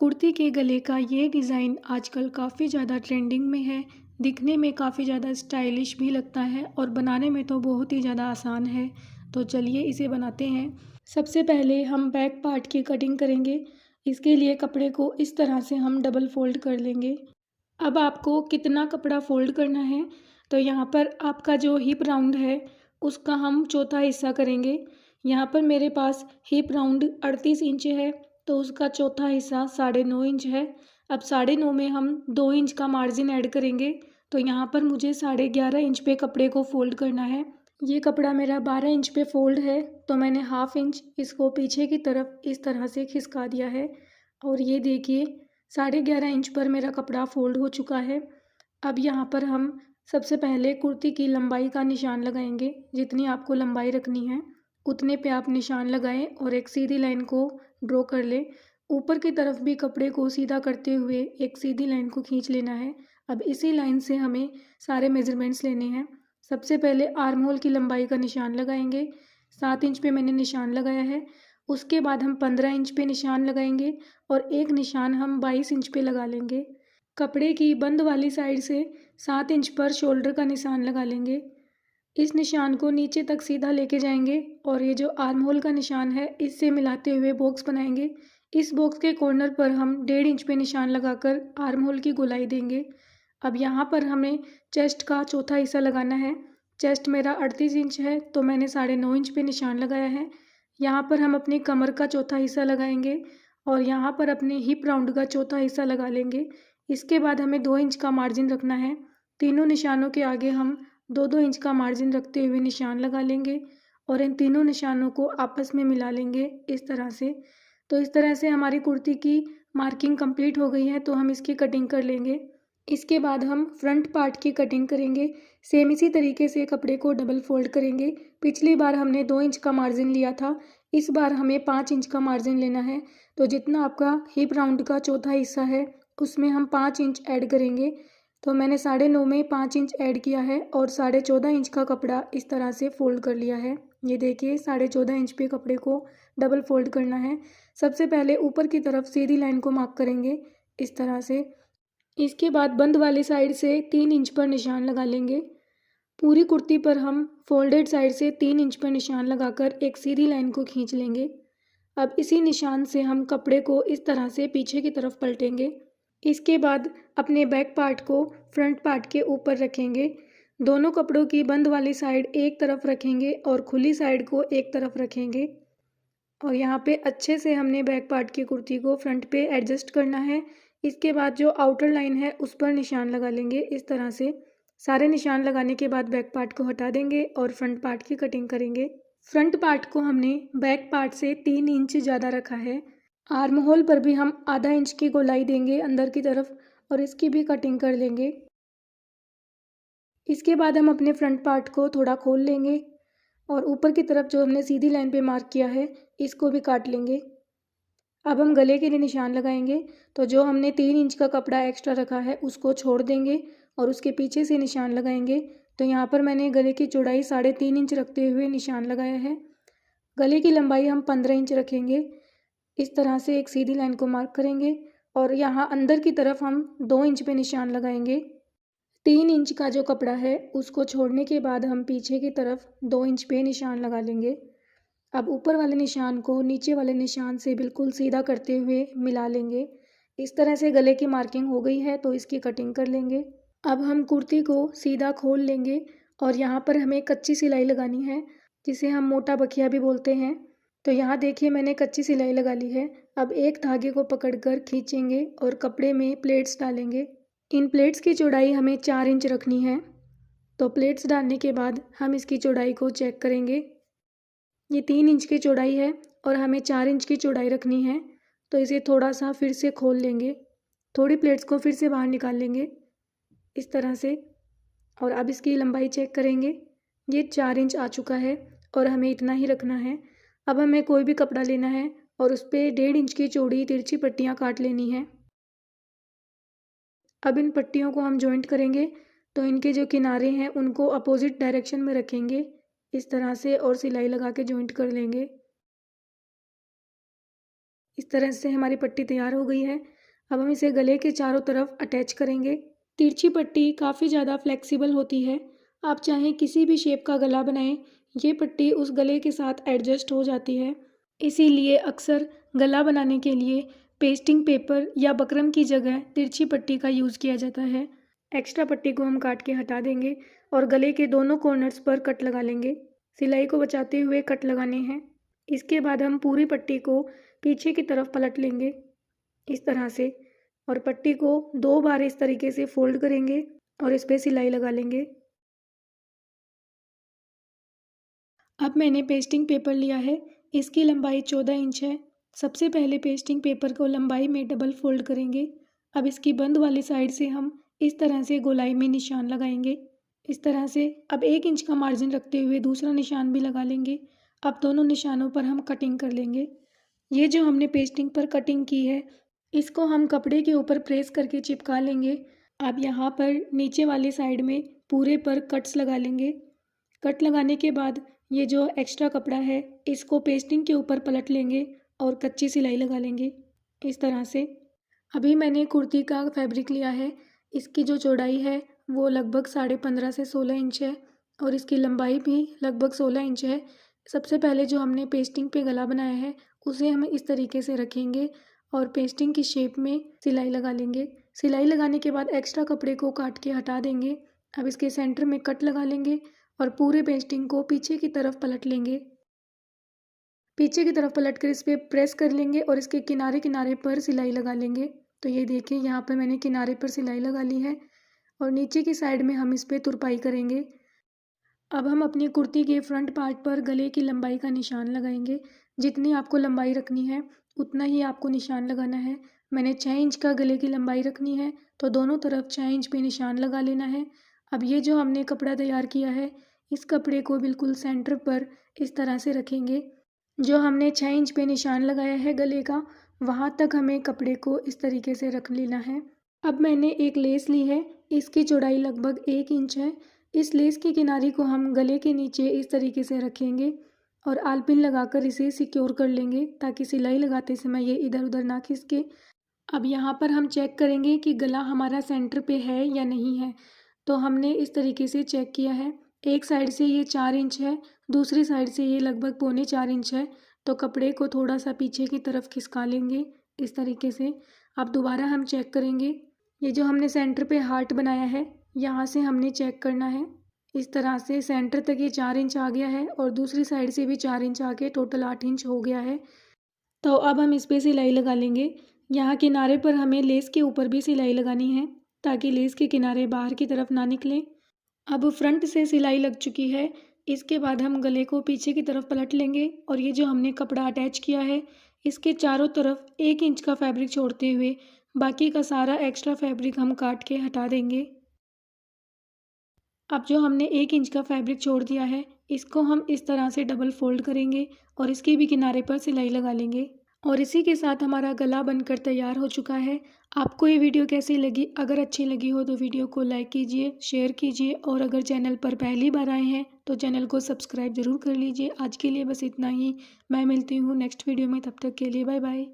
कुर्ती के गले का ये डिज़ाइन आजकल काफ़ी ज़्यादा ट्रेंडिंग में है। दिखने में काफ़ी ज़्यादा स्टाइलिश भी लगता है और बनाने में तो बहुत ही ज़्यादा आसान है। तो चलिए इसे बनाते हैं। सबसे पहले हम बैक पार्ट की कटिंग करेंगे। इसके लिए कपड़े को इस तरह से हम डबल फ़ोल्ड कर लेंगे। अब आपको कितना कपड़ा फ़ोल्ड करना है, तो यहाँ पर आपका जो हिप राउंड है उसका हम चौथा हिस्सा करेंगे। यहाँ पर मेरे पास हिप राउंड 38 इंच है, तो उसका चौथा हिस्सा 9.5 इंच है। अब 9.5 में हम 2 इंच का मार्जिन ऐड करेंगे, तो यहाँ पर मुझे 11.5 इंच पे कपड़े को फ़ोल्ड करना है। ये कपड़ा मेरा 12 इंच पे फ़ोल्ड है, तो मैंने हाफ इंच इसको पीछे की तरफ इस तरह से खिसका दिया है। और ये देखिए 11.5 इंच पर मेरा कपड़ा फ़ोल्ड हो चुका है। अब यहाँ पर हम सबसे पहले कुर्ती की लंबाई का निशान लगाएंगे। जितनी आपको लंबाई रखनी है उतने पे आप निशान लगाएं और एक सीधी लाइन को ड्रॉ कर लें। ऊपर की तरफ भी कपड़े को सीधा करते हुए एक सीधी लाइन को खींच लेना है। अब इसी लाइन से हमें सारे मेजरमेंट्स लेने हैं। सबसे पहले आर्म होल की लंबाई का निशान लगाएंगे। 7 इंच पे मैंने निशान लगाया है। उसके बाद हम 15 इंच पे निशान लगाएंगे और एक निशान हम 22 इंच पे लगा लेंगे। कपड़े की बंद वाली साइड से 7 इंच पर शोल्डर का निशान लगा लेंगे। इस निशान को नीचे तक सीधा लेके जाएंगे और ये जो आर्म होल का निशान है इससे मिलाते हुए बॉक्स बनाएंगे। इस बॉक्स के कॉर्नर पर हम 1.5 इंच पे निशान लगाकर आर्म होल की गोलाई देंगे। अब यहाँ पर हमें चेस्ट का चौथा हिस्सा लगाना है। चेस्ट मेरा 38 इंच है, तो मैंने 9.5 इंच पे निशान लगाया है। यहाँ पर हम अपनी कमर का चौथा हिस्सा लगाएंगे और यहाँ पर अपने हिप राउंड का चौथा हिस्सा लगा लेंगे। इसके बाद हमें 2 इंच का मार्जिन रखना है। तीनों निशानों के आगे हम 2-2 इंच का मार्जिन रखते हुए निशान लगा लेंगे और इन तीनों निशानों को आपस में मिला लेंगे इस तरह से। तो इस तरह से हमारी कुर्ती की मार्किंग कंप्लीट हो गई है, तो हम इसकी कटिंग कर लेंगे। इसके बाद हम फ्रंट पार्ट की कटिंग करेंगे। सेम इसी तरीके से कपड़े को डबल फोल्ड करेंगे। पिछली बार हमने 2 इंच का मार्जिन लिया था, इस बार हमें 5 इंच का मार्जिन लेना है। तो जितना आपका हिप राउंड का चौथा हिस्सा है उसमें हम 5 इंच ऐड करेंगे। तो मैंने 9.5 में 5 इंच ऐड किया है और 14.5 इंच का कपड़ा इस तरह से फ़ोल्ड कर लिया है। ये देखिए 14.5 इंच पे कपड़े को डबल फोल्ड करना है। सबसे पहले ऊपर की तरफ सीधी लाइन को मार्क करेंगे इस तरह से। इसके बाद बंद वाली साइड से 3 इंच पर निशान लगा लेंगे। पूरी कुर्ती पर हम फोल्डेड साइड से 3 इंच पर निशान लगाकर एक सीधी लाइन को खींच लेंगे। अब इसी निशान से हम कपड़े को इस तरह से पीछे की तरफ पलटेंगे। इसके बाद अपने बैक पार्ट को फ्रंट पार्ट के ऊपर रखेंगे। दोनों कपड़ों की बंद वाली साइड एक तरफ रखेंगे और खुली साइड को एक तरफ रखेंगे। और यहाँ पे अच्छे से हमने बैक पार्ट की कुर्ती को फ्रंट पे एडजस्ट करना है। इसके बाद जो आउटर लाइन है उस पर निशान लगा लेंगे इस तरह से। सारे निशान लगाने के बाद बैक पार्ट को हटा देंगे और फ्रंट पार्ट की कटिंग करेंगे। फ्रंट पार्ट को हमने बैक पार्ट से 3 इंच ज़्यादा रखा है। आर्म होल पर भी हम आधा इंच की गोलाई देंगे अंदर की तरफ और इसकी भी कटिंग कर लेंगे। इसके बाद हम अपने फ्रंट पार्ट को थोड़ा खोल लेंगे और ऊपर की तरफ जो हमने सीधी लाइन पे मार्क किया है इसको भी काट लेंगे। अब हम गले के लिए निशान लगाएंगे, तो जो हमने 3 इंच का कपड़ा एक्स्ट्रा रखा है उसको छोड़ देंगे और उसके पीछे से निशान लगाएंगे। तो यहाँ पर मैंने गले की चौड़ाई 3.5 इंच रखते हुए निशान लगाया है। गले की लंबाई हम 15 इंच रखेंगे। इस तरह से एक सीधी लाइन को मार्क करेंगे और यहाँ अंदर की तरफ हम 2 इंच पे निशान लगाएंगे। 3 इंच का जो कपड़ा है उसको छोड़ने के बाद हम पीछे की तरफ 2 इंच पे निशान लगा लेंगे। अब ऊपर वाले निशान को नीचे वाले निशान से बिल्कुल सीधा करते हुए मिला लेंगे। इस तरह से गले की मार्किंग हो गई है, तो इसकी कटिंग कर लेंगे। अब हम कुर्ती को सीधा खोल लेंगे और यहाँ पर हमें कच्ची सिलाई लगानी है, जिसे हम मोटा बखिया भी बोलते हैं। तो यहाँ देखिए मैंने कच्ची सिलाई लगा ली है। अब एक धागे को पकड़कर खींचेंगे और कपड़े में प्लेट्स डालेंगे। इन प्लेट्स की चौड़ाई हमें 4 इंच रखनी है। तो प्लेट्स डालने के बाद हम इसकी चौड़ाई को चेक करेंगे। ये 3 इंच की चौड़ाई है और हमें 4 इंच की चौड़ाई रखनी है, तो इसे थोड़ा सा फिर से खोल लेंगे। थोड़ी प्लेट्स को फिर से बाहर निकाल लेंगे इस तरह से और अब इसकी लंबाई चेक करेंगे। ये 4 इंच आ चुका है और हमें इतना ही रखना है। अब हमें कोई भी कपड़ा लेना है और उस पर 1.5 इंच की चौड़ी तिरछी पट्टियाँ काट लेनी है। अब इन पट्टियों को हम जॉइंट करेंगे, तो इनके जो किनारे हैं उनको अपोजिट डायरेक्शन में रखेंगे इस तरह से और सिलाई लगा के जॉइंट कर लेंगे। इस तरह से हमारी पट्टी तैयार हो गई है। अब हम इसे गले के चारों तरफ अटैच करेंगे। तिरछी पट्टी काफ़ी ज़्यादा फ्लेक्सिबल होती है। आप चाहें किसी भी शेप का गला बनाएं, ये पट्टी उस गले के साथ एडजस्ट हो जाती है। इसीलिए अक्सर गला बनाने के लिए पेस्टिंग पेपर या बकरम की जगह तिरछी पट्टी का यूज़ किया जाता है। एक्स्ट्रा पट्टी को हम काट के हटा देंगे और गले के दोनों कॉर्नर्स पर कट लगा लेंगे। सिलाई को बचाते हुए कट लगाने हैं। इसके बाद हम पूरी पट्टी को पीछे की तरफ पलट लेंगे इस तरह से, और पट्टी को 2 बार इस तरीके से फोल्ड करेंगे और इस पर सिलाई लगा लेंगे। अब मैंने पेस्टिंग पेपर लिया है, इसकी लंबाई 14 इंच है। सबसे पहले पेस्टिंग पेपर को लंबाई में डबल फोल्ड करेंगे। अब इसकी बंद वाली साइड से हम इस तरह से गोलाई में निशान लगाएंगे। इस तरह से अब 1 इंच का मार्जिन रखते हुए दूसरा निशान भी लगा लेंगे। अब दोनों निशानों पर हम कटिंग कर लेंगे। ये जो हमने पेस्टिंग पर कटिंग की है, इसको हम कपड़े के ऊपर प्रेस करके चिपका लेंगे। अब यहाँ पर नीचे वाली साइड में पूरे पर कट्स लगा लेंगे। कट लगाने के बाद ये जो एक्स्ट्रा कपड़ा है, इसको पेस्टिंग के ऊपर पलट लेंगे और कच्ची सिलाई लगा लेंगे इस तरह से। अभी मैंने कुर्ती का फैब्रिक लिया है। इसकी जो चौड़ाई है वो लगभग 15.5 से 16 इंच है और इसकी लंबाई भी लगभग 16 इंच है। सबसे पहले जो हमने पेस्टिंग पे गला बनाया है, उसे हम इस तरीके से रखेंगे और पेस्टिंग की शेप में सिलाई लगा लेंगे। सिलाई लगाने के बाद एक्स्ट्रा कपड़े को काट के हटा देंगे। अब इसके सेंटर में कट लगा लेंगे और पूरे पेस्टिंग को पीछे की तरफ पलट लेंगे। पीछे की तरफ पलट कर इस पर प्रेस कर लेंगे और इसके किनारे किनारे पर सिलाई लगा लेंगे। तो ये देखिए, यहाँ पर मैंने किनारे पर सिलाई लगा ली है और नीचे की साइड में हम इस पर तुरपाई करेंगे। अब हम अपनी कुर्ती के फ्रंट पार्ट पर गले की लंबाई का निशान लगाएंगे। जितनी आपको लंबाई रखनी है उतना ही आपको निशान लगाना है। मैंने 6 इंच का गले की लंबाई रखनी है, तो दोनों तरफ 6 इंच पे निशान लगा लेना है। अब ये जो हमने कपड़ा तैयार किया है, इस कपड़े को बिल्कुल सेंटर पर इस तरह से रखेंगे। जो हमने 6 इंच पे निशान लगाया है गले का, वहाँ तक हमें कपड़े को इस तरीके से रख लेना है। अब मैंने एक लेस ली है, इसकी चौड़ाई लगभग 1 इंच है। इस लेस की किनारी को हम गले के नीचे इस तरीके से रखेंगे और आलपिन लगाकर इसे सिक्योर कर लेंगे ताकि सिलाई लगाते समय ये इधर उधर ना खिसके। अब यहाँ पर हम चेक करेंगे कि गला हमारा सेंटर पे है या नहीं है। तो हमने इस तरीके से चेक किया है। एक साइड से ये 4 इंच है, दूसरी साइड से ये लगभग 3.25 इंच है। तो कपड़े को थोड़ा सा पीछे की तरफ खिसका लेंगे इस तरीके से। अब दोबारा हम चेक करेंगे। ये जो हमने सेंटर पे हार्ट बनाया है, यहाँ से हमने चेक करना है। इस तरह से सेंटर तक ये 4 इंच आ गया है और दूसरी साइड से भी 4 इंच आ के टोटल 8 इंच हो गया है। तो अब हम इस पर सिलाई लगा लेंगे। यहाँ किनारे पर हमें लेस के ऊपर भी सिलाई लगानी है ताकि लेस के किनारे बाहर की तरफ ना निकले। अब फ्रंट से सिलाई लग चुकी है। इसके बाद हम गले को पीछे की तरफ पलट लेंगे और ये जो हमने कपड़ा अटैच किया है, इसके चारों तरफ 1 इंच का फैब्रिक छोड़ते हुए बाकी का सारा एक्स्ट्रा फैब्रिक हम काट के हटा देंगे। अब जो हमने 1 इंच का फैब्रिक छोड़ दिया है, इसको हम इस तरह से डबल फोल्ड करेंगे और इसके भी किनारे पर सिलाई लगा लेंगे। और इसी के साथ हमारा गला बनकर तैयार हो चुका है। आपको ये वीडियो कैसी लगी? अगर अच्छी लगी हो तो वीडियो को लाइक कीजिए, शेयर कीजिए और अगर चैनल पर पहली बार आए हैं तो चैनल को सब्सक्राइब ज़रूर कर लीजिए। आज के लिए बस इतना ही। मैं मिलती हूँ नेक्स्ट वीडियो में, तब तक के लिए बाय बाय।